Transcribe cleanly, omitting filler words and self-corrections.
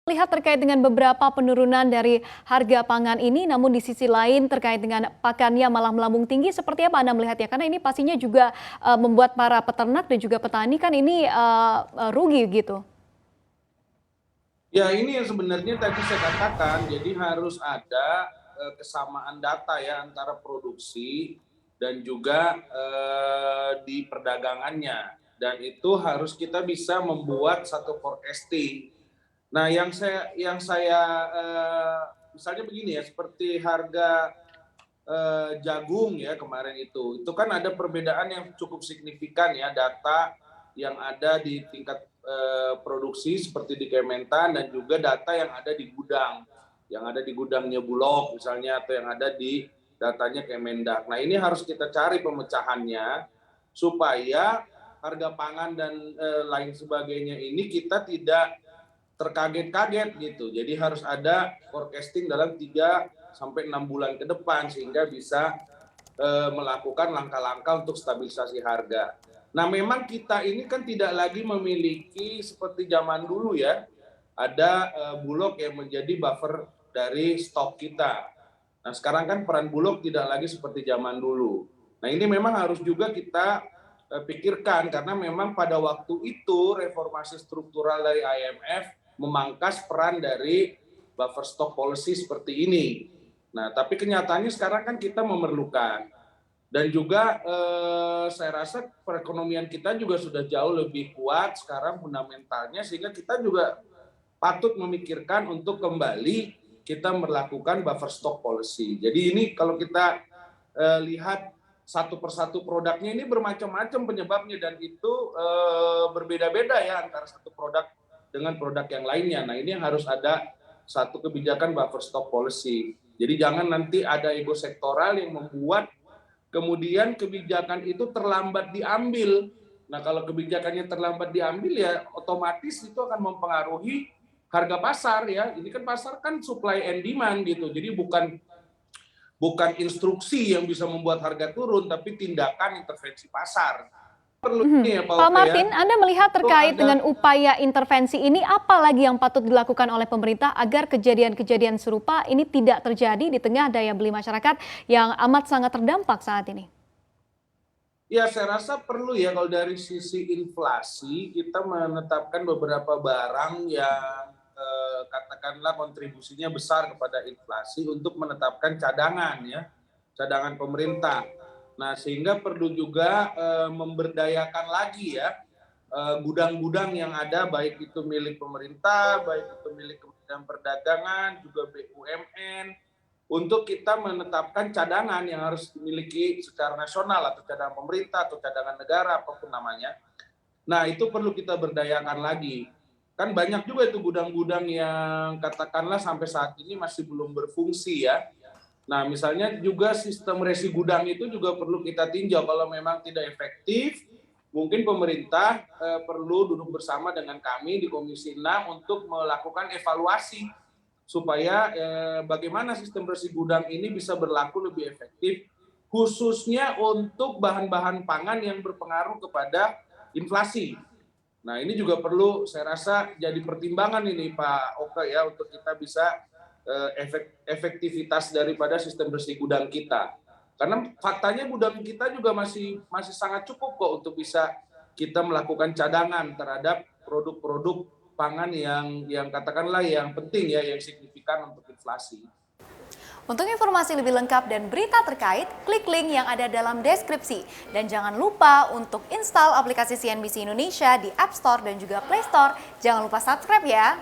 Lihat terkait dengan beberapa penurunan dari harga pangan ini, namun di sisi lain terkait dengan pakannya malah melambung tinggi, seperti apa Anda melihatnya? Karena ini pastinya juga membuat para peternak dan juga petani kan ini rugi gitu. Ya, ini yang sebenarnya tadi saya katakan, jadi harus ada kesamaan data ya antara produksi dan juga di perdagangannya. Dan itu harus kita bisa membuat satu forecasting. Nah, yang saya misalnya begini ya, seperti harga jagung ya kemarin itu kan ada perbedaan yang cukup signifikan ya, data yang ada di tingkat produksi seperti di Kementan dan juga data yang ada di gudang, yang ada di gudangnya Bulog misalnya atau yang ada di datanya Kemendak. Nah, ini harus kita cari pemecahannya supaya harga pangan dan lain sebagainya ini kita tidak terkaget-kaget gitu. Jadi harus ada forecasting dalam 3 sampai 6 bulan ke depan sehingga bisa melakukan langkah-langkah untuk stabilisasi harga. Nah, memang kita ini kan tidak lagi memiliki seperti zaman dulu ya, ada Bulog yang menjadi buffer dari stok kita. Nah, sekarang kan peran Bulog tidak lagi seperti zaman dulu. Nah, ini memang harus juga kita pikirkan karena memang pada waktu itu reformasi struktural dari IMF memangkas peran dari buffer stock policy seperti ini. Nah, tapi kenyataannya sekarang kan kita memerlukan. Dan juga saya rasa perekonomian kita juga sudah jauh lebih kuat sekarang fundamentalnya sehingga kita juga patut memikirkan untuk kembali kita melakukan buffer stock policy. Jadi ini kalau kita lihat satu persatu produknya ini bermacam-macam penyebabnya dan itu berbeda-beda ya antara satu produk dengan produk yang lainnya. Nah, ini yang harus ada satu kebijakan buffer stock policy. Jadi jangan nanti ada ego sektoral yang membuat kemudian kebijakan itu terlambat diambil. Nah, kalau kebijakannya terlambat diambil ya otomatis itu akan mempengaruhi harga pasar ya. Ini kan pasar kan supply and demand gitu. Jadi bukan instruksi yang bisa membuat harga turun, tapi tindakan intervensi pasar. Perlu ini ya Pak Pak Oke ya. Martin, Anda melihat Itu terkait ada dengan upaya intervensi ini, apa lagi yang patut dilakukan oleh pemerintah agar kejadian-kejadian serupa ini tidak terjadi di tengah daya beli masyarakat yang amat sangat terdampak saat ini? Ya, saya rasa perlu ya kalau dari sisi inflasi kita menetapkan beberapa barang yang katakanlah kontribusinya besar kepada inflasi untuk menetapkan cadangan ya, cadangan pemerintah. Nah, sehingga perlu juga memberdayakan lagi ya gudang-gudang yang ada baik itu milik pemerintah, baik itu milik Kementerian Perdagangan, juga BUMN untuk kita menetapkan cadangan yang harus dimiliki secara nasional atau cadangan pemerintah atau cadangan negara apapun namanya. Nah, itu perlu kita berdayakan lagi. Kan banyak juga itu gudang-gudang yang katakanlah sampai saat ini masih belum berfungsi ya. Nah, misalnya juga sistem resi gudang itu juga perlu kita tinjau kalau memang tidak efektif, mungkin pemerintah perlu duduk bersama dengan kami di Komisi 6 untuk melakukan evaluasi supaya bagaimana sistem resi gudang ini bisa berlaku lebih efektif khususnya untuk bahan-bahan pangan yang berpengaruh kepada inflasi. Nah, ini juga perlu saya rasa jadi pertimbangan ini Pak Oke ya untuk kita bisa efektivitas daripada sistem bersih gudang kita. Karena faktanya gudang kita juga masih sangat cukup kok untuk bisa kita melakukan cadangan terhadap produk-produk pangan yang katakanlah yang penting ya, yang signifikan untuk inflasi. Untuk informasi lebih lengkap dan berita terkait, klik link yang ada dalam deskripsi. Dan jangan lupa untuk install aplikasi CNBC Indonesia di App Store dan juga Play Store. Jangan lupa subscribe ya.